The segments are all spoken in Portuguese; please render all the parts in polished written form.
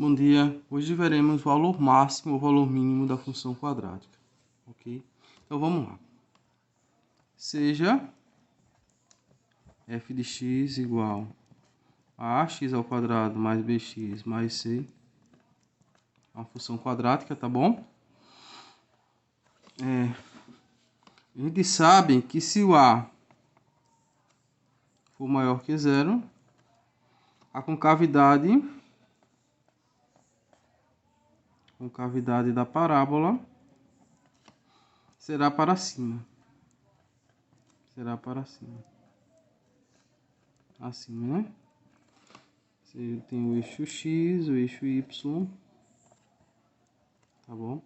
Bom dia, hoje veremos o valor máximo ou valor mínimo da função quadrática, ok? Então vamos lá. Seja f de x igual a ax ao quadrado mais bx mais c, uma função quadrática, tá bom? A gente sabe que se o a for maior que zero, a concavidade da parábola será para cima. Assim, né? Você tem o eixo x, o eixo y, tá bom?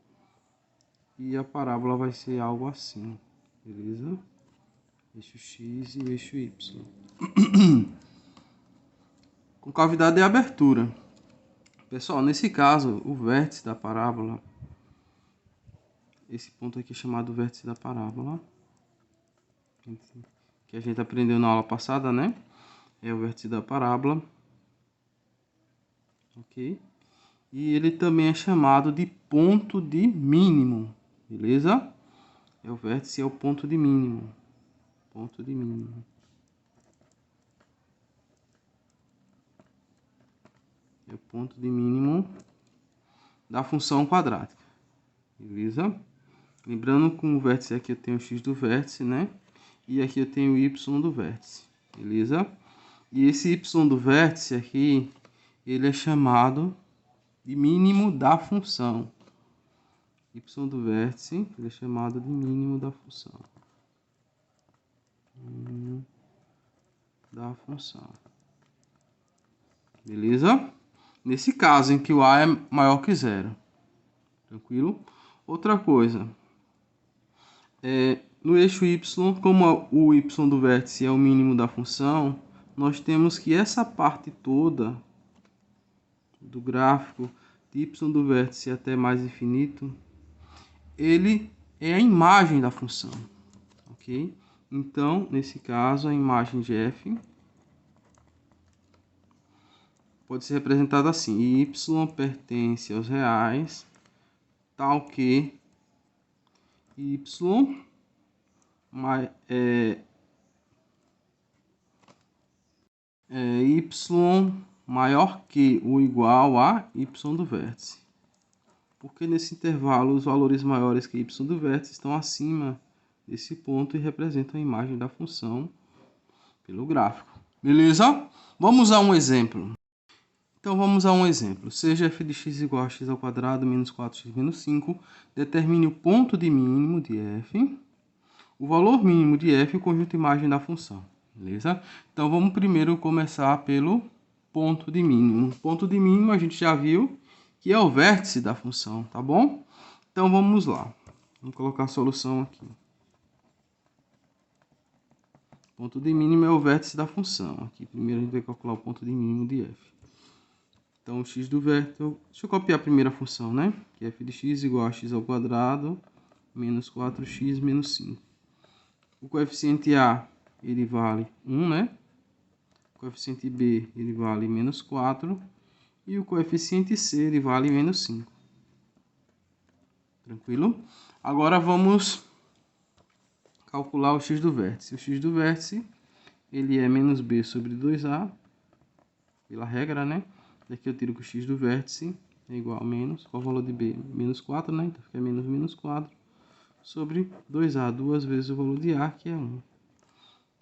E a parábola vai ser algo assim, beleza? Eixo x e eixo y. Concavidade é abertura. Pessoal, nesse caso, o vértice da parábola, esse ponto aqui é chamado vértice da parábola, que a gente aprendeu na aula passada, né? É o vértice da parábola, ok? E ele também é chamado de ponto de mínimo, beleza? É o vértice, é o ponto de mínimo. Ponto de mínimo. É o ponto de mínimo da função quadrática, beleza? Lembrando que com o vértice aqui eu tenho o x do vértice, né? E aqui eu tenho o y do vértice, beleza? E esse y do vértice aqui, ele é chamado de mínimo da função. Y do vértice, ele é chamado de mínimo da função. Mínimo da função. Beleza? Nesse caso em que o a é maior que zero. Tranquilo? Outra coisa. No eixo y, como o y do vértice é o mínimo da função, nós temos que essa parte toda do gráfico de y do vértice até mais infinito, ele é a imagem da função, ok? Então, nesse caso, a imagem de f pode ser representada assim: y pertence aos reais, tal que y y maior que ou igual a y do vértice. Porque nesse intervalo os valores maiores que y do vértice estão acima desse ponto e representam a imagem da função pelo gráfico. Beleza? Vamos a um exemplo. Então vamos a um exemplo. Seja f de x igual a x ao quadrado menos 4x menos 5, determine o ponto de mínimo de f, o valor mínimo de f e o conjunto imagem da função. Beleza? Então vamos primeiro começar pelo ponto de mínimo. O ponto de mínimo a gente já viu que é o vértice da função, tá bom? Então vamos lá. Vamos colocar a solução aqui. Ponto de mínimo é o vértice da função. Aqui primeiro a gente vai calcular o ponto de mínimo de f. Então o x do vértice, deixa eu copiar a primeira função, né? Que é f de x igual a x ao quadrado menos 4x menos 5. O coeficiente a, ele vale 1, né? O coeficiente b, ele vale menos 4. E o coeficiente c, ele vale menos 5. Tranquilo? Agora vamos calcular o x do vértice. O x do vértice, ele é menos b sobre 2a, pela regra, né? Daqui eu tiro que o x do vértice é igual a menos, qual é o valor de b? Menos 4, né? Então fica menos 4 sobre 2a, duas vezes o valor de a, que é 1.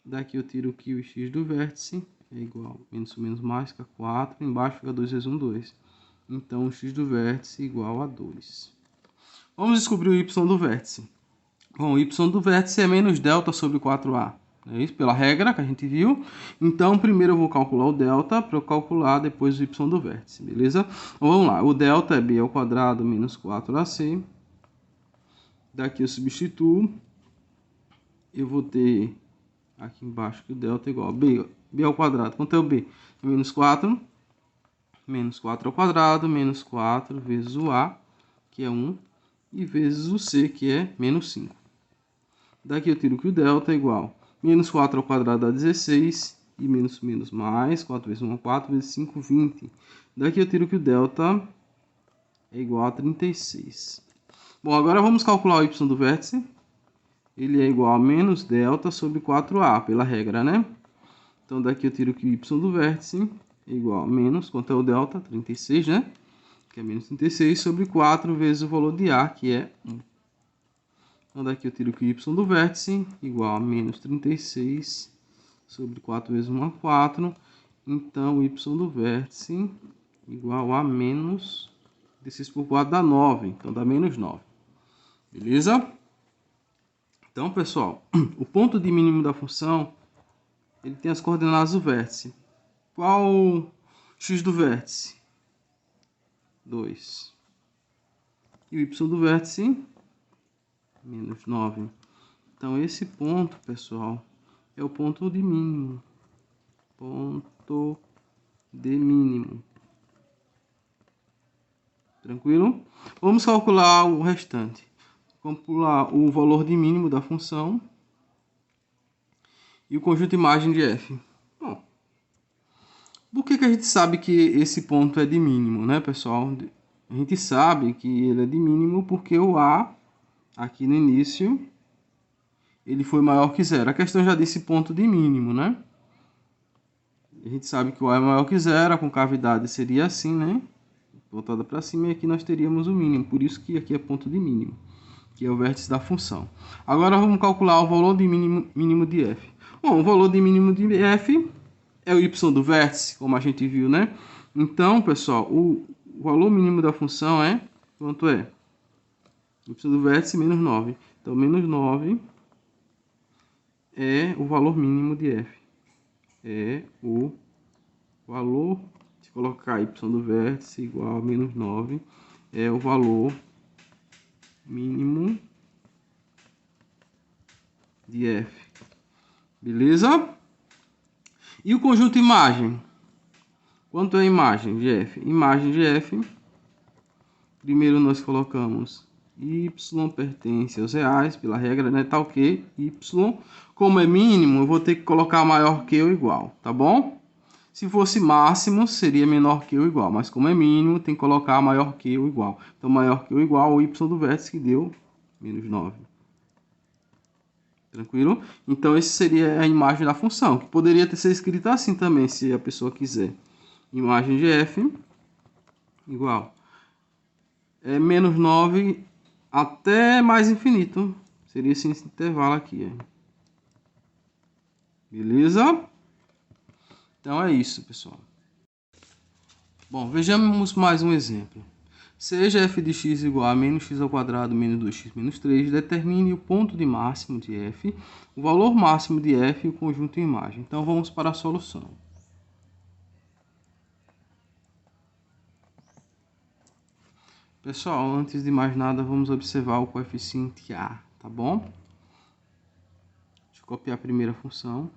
Daqui eu tiro que o x do vértice é igual a menos mais, fica 4, embaixo fica 2 vezes 1, 2. Então o x do vértice é igual a 2. Vamos descobrir o y do vértice. Bom, o y do vértice é menos delta sobre 4a. É isso, pela regra que a gente viu. Então, primeiro eu vou calcular o delta para eu calcular depois o y do vértice, beleza? Então, vamos lá. O delta é b ao quadrado menos 4ac. Daqui eu substituo. Eu vou ter aqui embaixo que o delta é igual a b ao quadrado. Quanto é o b? Menos 4. Menos 4 ao quadrado, menos 4 vezes o a, que é 1, e vezes o c, que é menos 5. Daqui eu tiro que o delta é igual a menos 4 ao quadrado dá 16, e menos menos mais, 4 vezes 1, 4 vezes 5, 20. Daqui eu tiro que o delta é igual a 36. Bom, agora vamos calcular o y do vértice. Ele é igual a menos delta sobre 4a, pela regra, né? Então, daqui eu tiro que o y do vértice é igual a menos, quanto é o delta? 36, né? Que é menos 36 sobre 4 vezes o valor de a, que é 1. Então, daqui eu tiro que o y do vértice é igual a menos 36 sobre 4 vezes 1 a 4. Então, o y do vértice igual a menos 36 por 4 dá 9. Então, dá menos 9. Beleza? Então, pessoal, o ponto de mínimo da função, ele tem as coordenadas do vértice. Qual o x do vértice? 2. E o y do vértice? Menos 9. Então, esse ponto, pessoal, é o ponto de mínimo. Ponto de mínimo. Tranquilo? Vamos calcular o restante. Vamos calcular o valor de mínimo da função e o conjunto de imagem de f. Bom, por que a gente sabe que esse ponto é de mínimo, né, pessoal? A gente sabe que ele é de mínimo porque o a, aqui no início, ele foi maior que zero. A questão já disse ponto de mínimo, né? A gente sabe que o a é maior que zero, a concavidade seria assim, né? Voltada para cima, e aqui nós teríamos o mínimo. Por isso que aqui é ponto de mínimo, que é o vértice da função. Agora vamos calcular o valor de mínimo de f. Bom, o valor de mínimo de f é o y do vértice, como a gente viu, né? Então, pessoal, o valor mínimo da função é quanto é? Y do vértice menos 9. Então, menos 9 é o valor mínimo de f. É o valor, se colocar y do vértice igual a menos 9, é o valor mínimo de f. Beleza? E o conjunto imagem? Quanto é a imagem de f? Imagem de f, primeiro nós colocamos y pertence aos reais, pela regra, né? Tal que y, como é mínimo, eu vou ter que colocar maior que ou igual, tá bom? Se fosse máximo, seria menor que ou igual, mas como é mínimo, tem que colocar maior que ou igual. Então, maior que ou igual ao y do vértice, que deu menos 9. Tranquilo? Então, esse seria a imagem da função, que poderia ter sido escrita assim também, se a pessoa quiser. Imagem de f igual é menos 9 até mais infinito. Seria esse intervalo aqui. Beleza? Então é isso, pessoal. Bom, vejamos mais um exemplo. Seja f de x igual a menos x ao quadrado menos 2x menos 3, determine o ponto de máximo de f, o valor máximo de f e o conjunto de imagem. Então vamos para a solução. Pessoal, antes de mais nada, vamos observar o coeficiente a, tá bom? Deixa eu copiar a primeira função.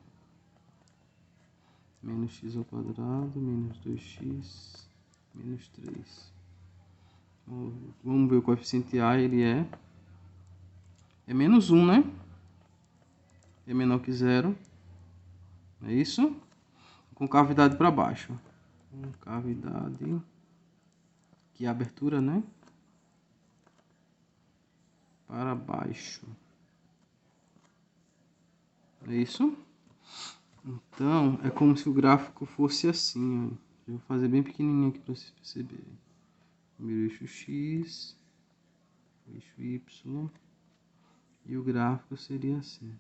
Menos x ao quadrado, menos 2x, menos 3. Vamos ver o coeficiente a, ele é menos 1, né? É menor que zero. É isso? Com cavidade para baixo. Cavidade, que é a abertura, né? Para baixo. É isso? Então, é como se o gráfico fosse assim, ó. Eu vou fazer bem pequenininho aqui para vocês perceberem. Primeiro eixo X, eixo Y, e o gráfico seria assim.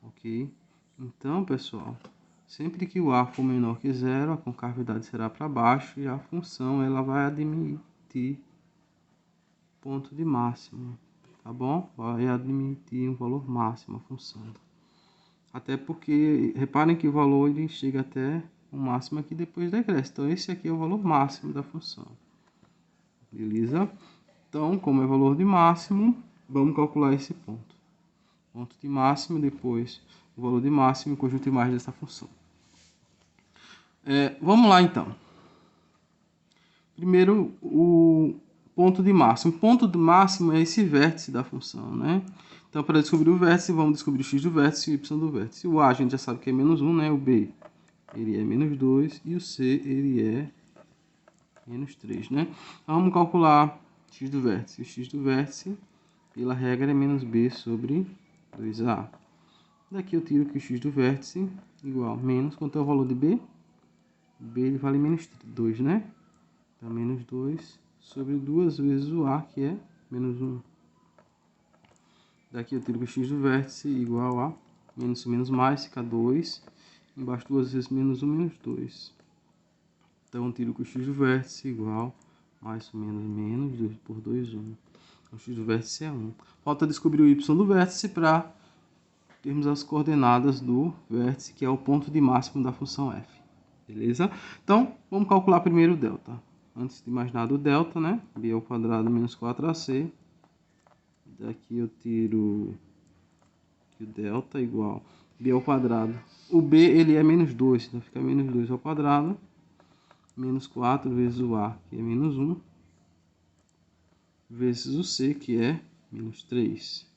Ok? Então, pessoal, sempre que o A for menor que zero, a concavidade será para baixo e a função ela vai admitir ponto de máximo, tá bom? Vai admitir um valor máximo a função. Até porque, reparem que o valor ele chega até o máximo aqui, depois decresce. Então, esse aqui é o valor máximo da função. Beleza? Então, como é valor de máximo, vamos calcular esse ponto. Ponto de máximo, depois o valor de máximo e o conjunto de imagem dessa função. Vamos lá, então. Primeiro, o ponto de máximo. O ponto de máximo é esse vértice da função, né? Então, para descobrir o vértice, vamos descobrir o x do vértice e o y do vértice. O A a gente já sabe que é menos 1, né? O B ele é menos 2 e o C ele é menos 3, né? Então, vamos calcular x do vértice. O x do vértice, pela regra, é menos b sobre 2a. Daqui eu tiro que o x do vértice igual menos, quanto é o valor de b? B ele vale menos 2, né? Então, menos 2 sobre 2 vezes o a, que é menos 1. Daqui eu tiro que o x do vértice igual a menos mais, fica 2. Embaixo 2 vezes menos 1, menos 2. Então, eu tiro que o x do vértice igual mais ou menos 2 por 2, 1. O x do vértice é 1. Falta descobrir o y do vértice para termos as coordenadas do vértice, que é o ponto de máximo da função f. Beleza? Então, vamos calcular primeiro o delta. Antes de mais nada, o delta, né? B ao quadrado menos 4ac. Daqui eu tiro que o delta igual b ao quadrado. O b ele é menos 2, então fica menos 2 ao quadrado. Menos 4 vezes o a, que é menos 1. Vezes o c, que é menos 3.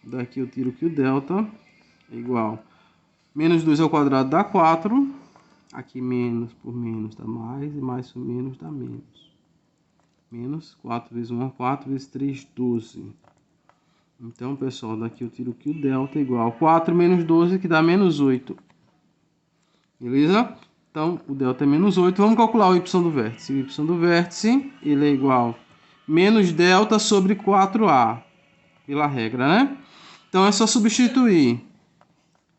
Daqui eu tiro que o delta é igual menos 2 ao quadrado dá 4. Aqui menos por menos dá mais. E mais por menos dá menos. Menos 4 vezes 1 é 4, vezes 3, 12. Então, pessoal, daqui eu tiro que o delta é igual a 4 menos 12, que dá menos 8. Beleza? Então, o delta é menos 8. Vamos calcular o y do vértice. O y do vértice ele é igual a menos delta sobre 4a. Pela regra, né? Então, é só substituir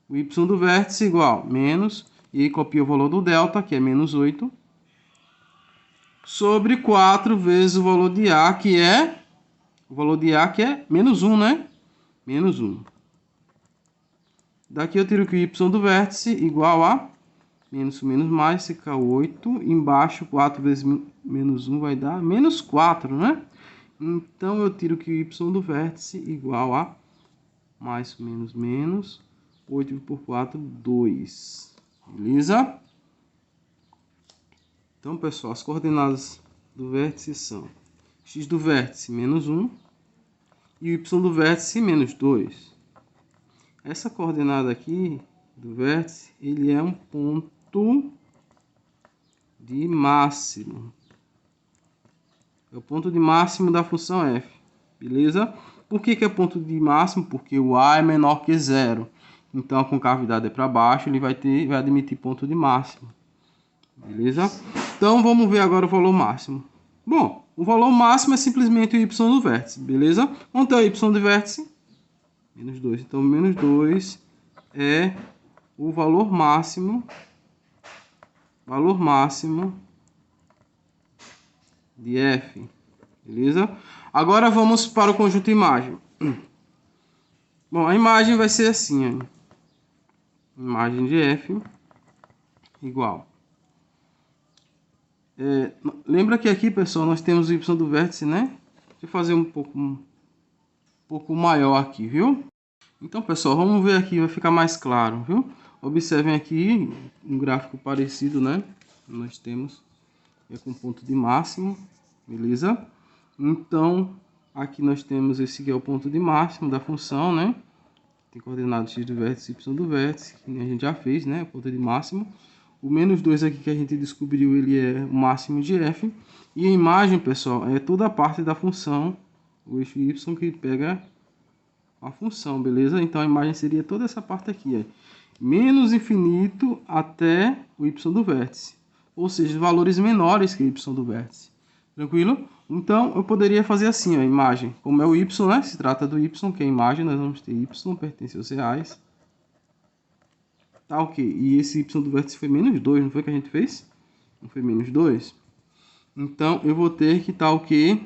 o y do vértice igual a menos, e aí copia o valor do delta, que é menos 8, sobre 4 vezes o valor de a, que é menos 1, né? Menos 1. Daqui eu tiro que o y do vértice igual a menos mais, fica 8. Embaixo, 4 vezes menos 1 vai dar menos 4, né? Então, eu tiro que o y do vértice igual a mais menos 8 por 4, 2. Beleza? Então, pessoal, as coordenadas do vértice são x do vértice menos 1 e o y do vértice menos 2. Essa coordenada aqui do vértice, ele é um ponto de máximo. É o ponto de máximo da função f. Beleza? Por que é ponto de máximo? Porque o a é menor que 0. Então, a concavidade é para baixo, ele vai admitir ponto de máximo. Beleza? Então, vamos ver agora o valor máximo. Bom, o valor máximo é simplesmente o y do vértice. Beleza? Quanto é o y do vértice? Menos 2. Então, menos 2 é o valor máximo de f. Beleza? Agora vamos para o conjunto imagem. Bom, a imagem vai ser assim, ó. Imagem de f igual. Lembra que aqui, pessoal, nós temos o y do vértice, né? Deixa eu fazer um pouco maior aqui, viu? Então, pessoal, vamos ver aqui, vai ficar mais claro, viu? Observem aqui um gráfico parecido, né? Nós temos com ponto de máximo, beleza? Então, aqui nós temos esse que é o ponto de máximo da função, né? Tem coordenado x do vértice e y do vértice, que a gente já fez, né? O ponto de máximo. O menos 2 aqui que a gente descobriu, ele é o máximo de f. E a imagem, pessoal, é toda a parte da função, o eixo y que pega a função, beleza? Então, a imagem seria toda essa parte aqui, ó. Menos infinito até o y do vértice. Ou seja, valores menores que o y do vértice. Tranquilo? Então, eu poderia fazer assim, ó, a imagem. Como é o y, né? Se trata do y, que é a imagem, nós vamos ter y, pertence aos reais. Tá, ok. E esse y do vértice foi menos 2, não foi que a gente fez? Não foi menos 2? Então, eu vou ter que tá o quê?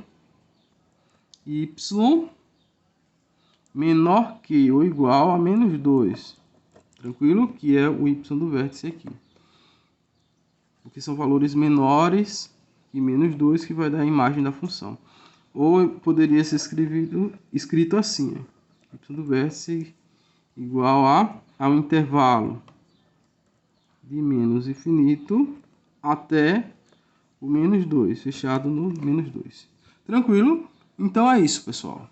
Y menor que ou igual a menos 2. Tranquilo? Que é o y do vértice aqui. Porque são valores menores que menos 2 que vai dar a imagem da função. Ou poderia ser escrito assim, ó. Y do vértice igual ao intervalo de menos infinito até o menos 2, fechado no menos 2. Tranquilo? Então é isso, pessoal.